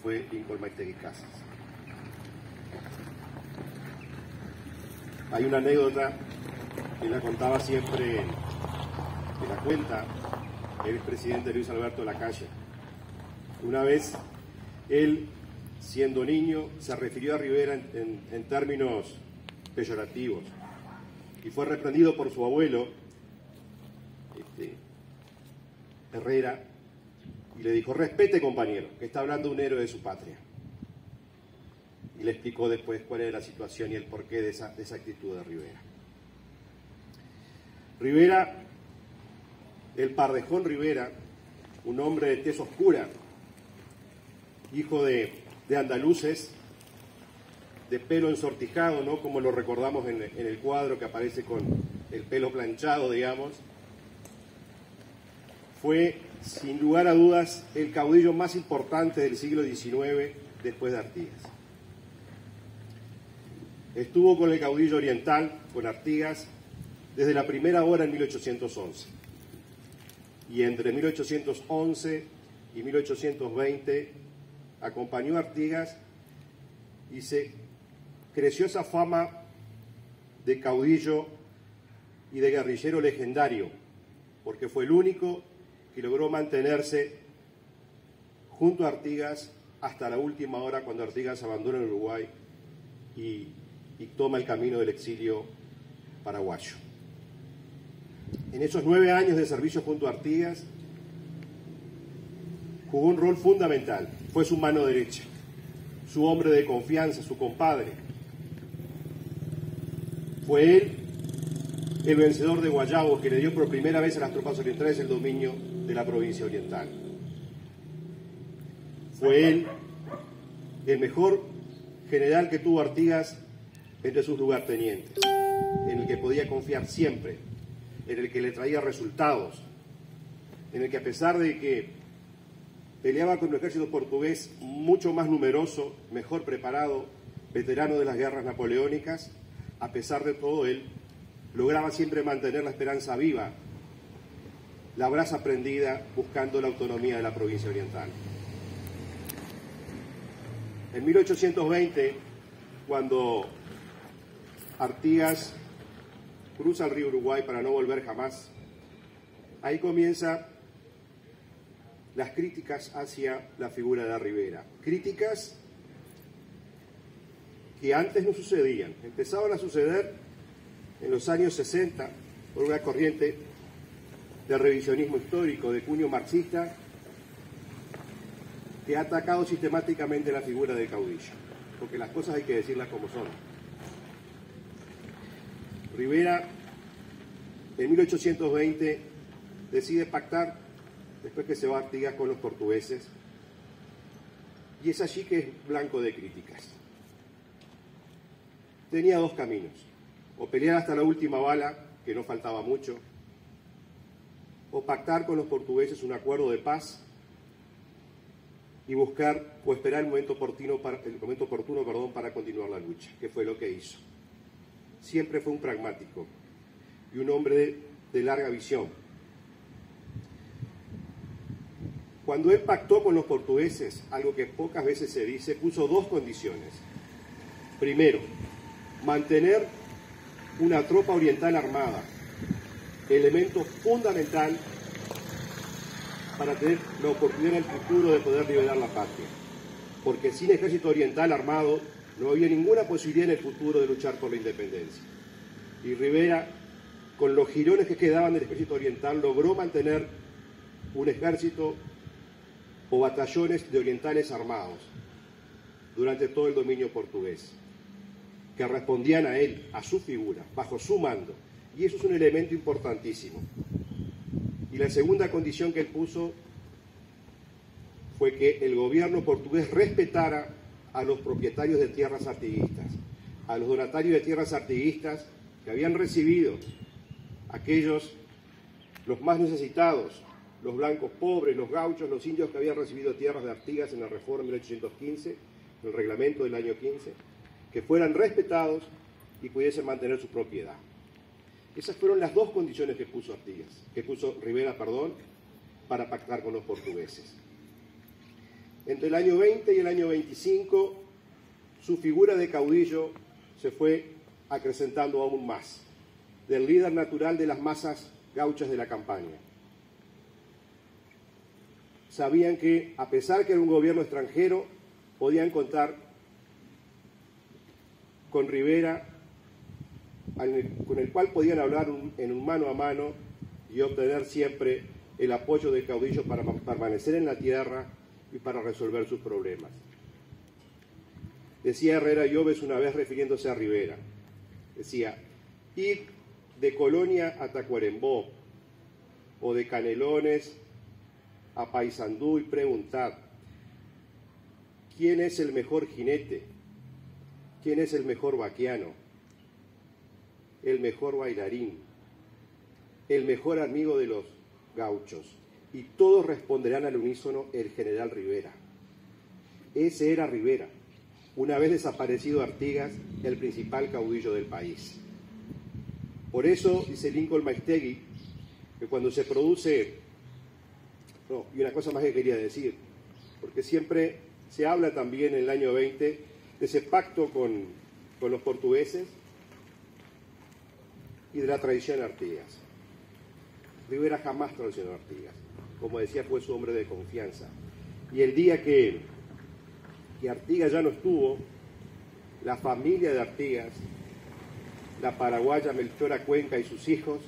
fue Lincoln Maestegui Casas. Hay una anécdota que la contaba siempre, que la cuenta el expresidente Luis Alberto Lacalle. Una vez, él, siendo niño, se refirió a Rivera en términos peyorativos y fue reprendido por su abuelo, Herrera, y le dijo: respete, compañero, que está hablando un héroe de su patria. Y le explicó después cuál era la situación y el porqué de esa actitud de Rivera. Rivera, el Pardejón Rivera, un hombre de tez oscura, hijo de andaluces, de pelo ensortijado, ¿no?, como lo recordamos en el cuadro que aparece con el pelo planchado, digamos, fue, sin lugar a dudas, el caudillo más importante del siglo XIX después de Artigas. Estuvo con el caudillo oriental, con Artigas, desde la primera hora en 1811. Y entre 1811 y 1820 acompañó a Artigas y se creció esa fama de caudillo y de guerrillero legendario, porque fue el único que logró mantenerse junto a Artigas hasta la última hora, cuando Artigas abandona el Uruguay y toma el camino del exilio paraguayo. En esos 9 años de servicio junto a Artigas, jugó un rol fundamental. Fue su mano derecha, su hombre de confianza, su compadre. Fue él el vencedor de Guayabo, que le dio por primera vez a las tropas orientales el dominio de la provincia oriental. Fue él el mejor general que tuvo Artigas entre sus lugartenientes, en el que podía confiar siempre, en el que le traía resultados, en el que, a pesar de que peleaba con un ejército portugués mucho más numeroso, mejor preparado, veterano de las guerras napoleónicas, a pesar de todo él lograba siempre mantener la esperanza viva, la brasa prendida, buscando la autonomía de la provincia oriental. En 1820, cuando Artigas cruza el río Uruguay para no volver jamás, ahí comienza las críticas hacia la figura de Rivera. Críticas que antes no sucedían, empezaban a suceder en los años 60 por una corriente de revisionismo histórico de cuño marxista que ha atacado sistemáticamente la figura del caudillo, porque las cosas hay que decirlas como son. Rivera, en 1820, decide pactar, después que se va a Artigas, con los portugueses, y es allí que es blanco de críticas. Tenía dos caminos: o pelear hasta la última bala, que no faltaba mucho, o pactar con los portugueses un acuerdo de paz y buscar o esperar el momento oportuno para continuar la lucha, que fue lo que hizo. Siempre fue un pragmático y un hombre de larga visión. Cuando él pactó con los portugueses, algo que pocas veces se dice, puso dos condiciones. Primero, mantener una tropa oriental armada, elemento fundamental para tener la oportunidad en el futuro de poder liberar la patria, porque sin ejército oriental armado no había ninguna posibilidad en el futuro de luchar por la independencia. Y Rivera, con los jirones que quedaban del ejército oriental, logró mantener un ejército o batallones de orientales armados durante todo el dominio portugués, que respondían a él, a su figura, bajo su mando. Y eso es un elemento importantísimo. Y la segunda condición que él puso fue que el gobierno portugués respetara a los propietarios de tierras artiguistas, a los donatarios de tierras artiguistas que habían recibido aquellos, los más necesitados, los blancos pobres, los gauchos, los indios que habían recibido tierras de Artigas en la Reforma de 1815, en el reglamento del año 15, que fueran respetados y pudiesen mantener su propiedad. Esas fueron las dos condiciones que puso Rivera, para pactar con los portugueses. Entre el año 20 y el año 25, su figura de caudillo se fue acrecentando aún más, del líder natural de las masas gauchas de la campaña. Sabían que, a pesar que era un gobierno extranjero, podían contar con Rivera, con el cual podían hablar en un mano a mano y obtener siempre el apoyo del caudillo para permanecer en la tierra y para resolver sus problemas. Decía Herrera Lloves una vez refiriéndose a Rivera, decía: id de Colonia a Tacuarembó o de Canelones a Paysandú y preguntad: ¿quién es el mejor jinete? ¿Quién es el mejor vaquiano? El mejor bailarín, el mejor amigo de los gauchos. Y todos responderán al unísono: el general Rivera. Ese era Rivera, una vez desaparecido Artigas, el principal caudillo del país. Por eso, dice Lincoln Maistegui, que cuando se produce... No, y una cosa más que quería decir, porque siempre se habla también en el año 20 de ese pacto con los portugueses y de la traición a Artigas. Rivera jamás traicionó a Artigas, como decía, fue su hombre de confianza. Y el día que Artigas ya no estuvo, la familia de Artigas, la paraguaya Melchora Cuenca y sus hijos,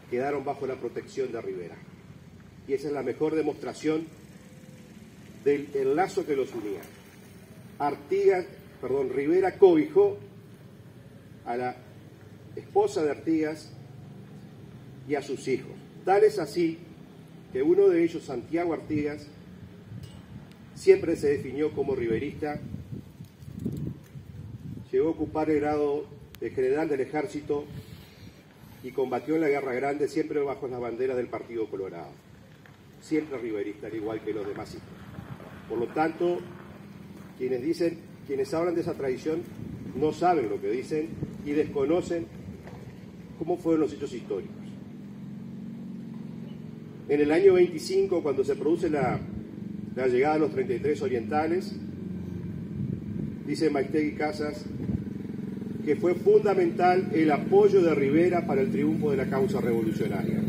quedaron bajo la protección de Rivera. Y esa es la mejor demostración del lazo que los unía. Rivera cobijó a la esposa de Artigas y a sus hijos. Tal es así que uno de ellos, Santiago Artigas, siempre se definió como riverista, llegó a ocupar el grado de general del ejército y combatió en la Guerra Grande siempre bajo las banderas del Partido Colorado. Siempre riverista, al igual que los demás hijos. Por lo tanto, quienes hablan de esa tradición no saben lo que dicen y desconocen cómo fueron los hechos históricos. En el año 25, cuando se produce la llegada de los 33 orientales, dice Maistegui Casas que fue fundamental el apoyo de Rivera para el triunfo de la causa revolucionaria.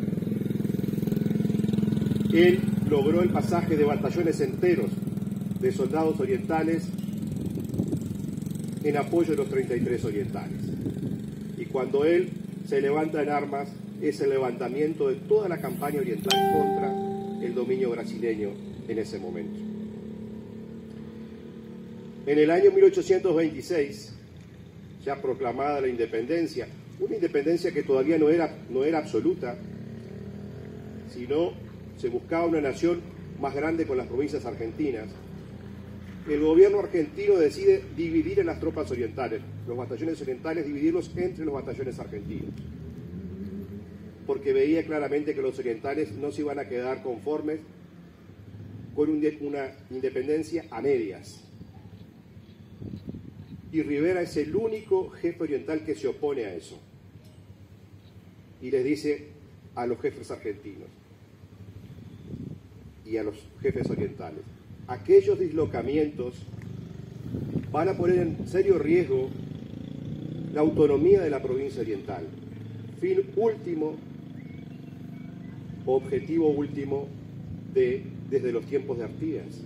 Él logró el pasaje de batallones enteros de soldados orientales en apoyo de los 33 orientales. Y cuando él se levanta en armas, es el levantamiento de toda la campaña oriental contra el dominio brasileño en ese momento. En el año 1826, ya proclamada la independencia, una independencia que todavía no era absoluta, sino se buscaba una nación más grande con las provincias argentinas, el gobierno argentino decide dividir en las tropas orientales, los batallones orientales, dividirlos entre los batallones argentinos, porque veía claramente que los orientales no se iban a quedar conformes con una independencia a medias. Y Rivera es el único jefe oriental que se opone a eso. Y les dice a los jefes argentinos y a los jefes orientales: aquellos dislocamientos van a poner en serio riesgo la autonomía de la provincia oriental. Fin último, objetivo último desde los tiempos de Artigas.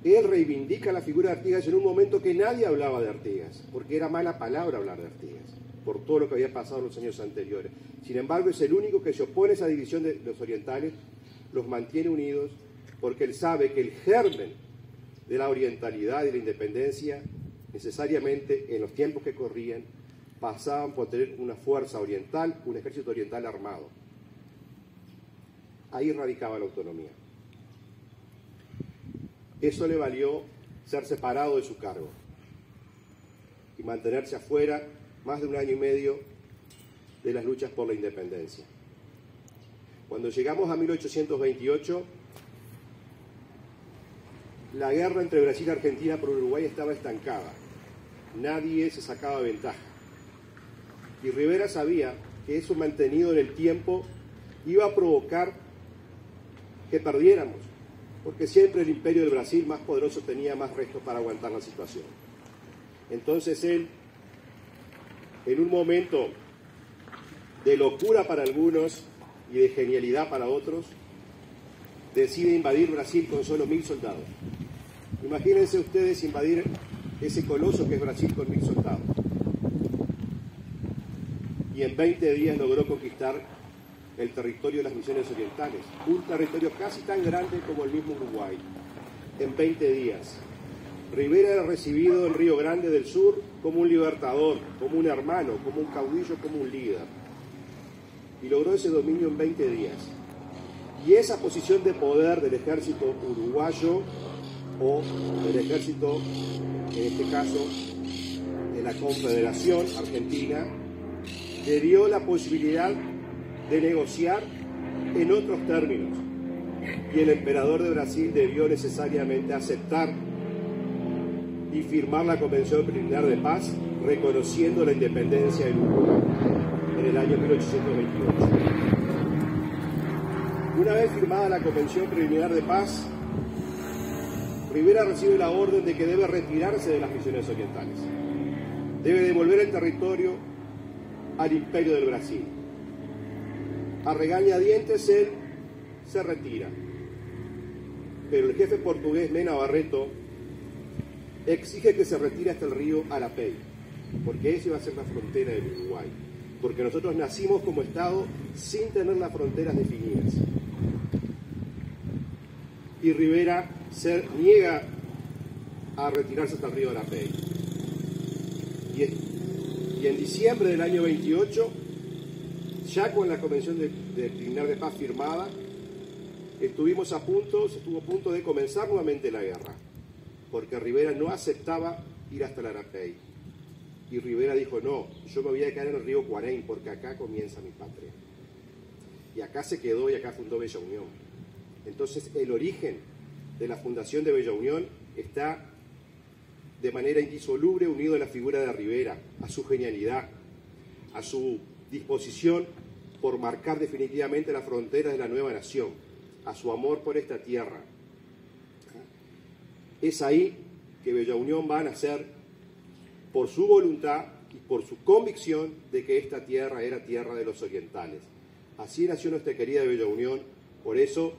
Él reivindica la figura de Artigas en un momento que nadie hablaba de Artigas, porque era mala palabra hablar de Artigas, por todo lo que había pasado en los años anteriores. Sin embargo, es el único que se opone a esa división de los orientales, los mantiene unidos, porque él sabe que el germen de la orientalidad y la independencia, necesariamente en los tiempos que corrían, pasaban por tener una fuerza oriental, un ejército oriental armado. Ahí radicaba la autonomía. Eso le valió ser separado de su cargo y mantenerse afuera más de 1 año y medio de las luchas por la independencia. Cuando llegamos a 1828, la guerra entre Brasil y Argentina por Uruguay estaba estancada. Nadie se sacaba ventaja. Y Rivera sabía que eso mantenido en el tiempo iba a provocar que perdiéramos, porque siempre el imperio del Brasil más poderoso tenía más restos para aguantar la situación. Entonces él, en un momento de locura para algunos y de genialidad para otros, decide invadir Brasil con solo 1000 soldados. Imagínense ustedes invadir ese coloso que es Brasil con 1000 soldados. Y en 20 días logró conquistar el territorio de las Misiones Orientales, un territorio casi tan grande como el mismo Uruguay, en 20 días. Rivera era recibido en Río Grande del Sur como un libertador, como un hermano, como un caudillo, como un líder. Y logró ese dominio en 20 días. Y esa posición de poder del ejército uruguayo, o del ejército, en este caso, de la Confederación Argentina, le dio la posibilidad de negociar en otros términos. Y el emperador de Brasil debió necesariamente aceptar y firmar la Convención Preliminar de Paz, reconociendo la independencia del Uruguay en el año 1828. Una vez firmada la Convención Preliminar de Paz, Rivera recibe la orden de que debe retirarse de las Misiones Orientales. Debe devolver el territorio al Imperio del Brasil. A regañadientes él se retira. Pero el jefe portugués Mena Barreto exige que se retire hasta el río Arapey, porque esa iba a ser la frontera del Uruguay. Porque nosotros nacimos como Estado sin tener las fronteras definidas. Y Rivera se niega a retirarse hasta el río Arapey. Y en diciembre del año 28, ya con la Convención Preliminar de Paz firmada, estuvo a punto de comenzar nuevamente la guerra, porque Rivera no aceptaba ir hasta el Arapey. Y Rivera dijo, no, yo me voy a quedar en el río Cuarén, porque acá comienza mi patria. Y acá se quedó y acá fundó Bella Unión. Entonces el origen de la fundación de Bella Unión está de manera indisoluble unido a la figura de Rivera, a su genialidad, a su disposición por marcar definitivamente las fronteras de la nueva nación, a su amor por esta tierra. Es ahí que Bella Unión va a nacer por su voluntad y por su convicción de que esta tierra era tierra de los orientales. Así nació nuestra querida Bella Unión, por eso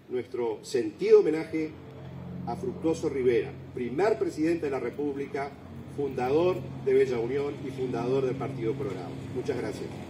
nuestro sentido homenaje a Fructuoso Rivera, primer presidente de la República, fundador de Bella Unión y fundador del Partido Colorado. Muchas gracias.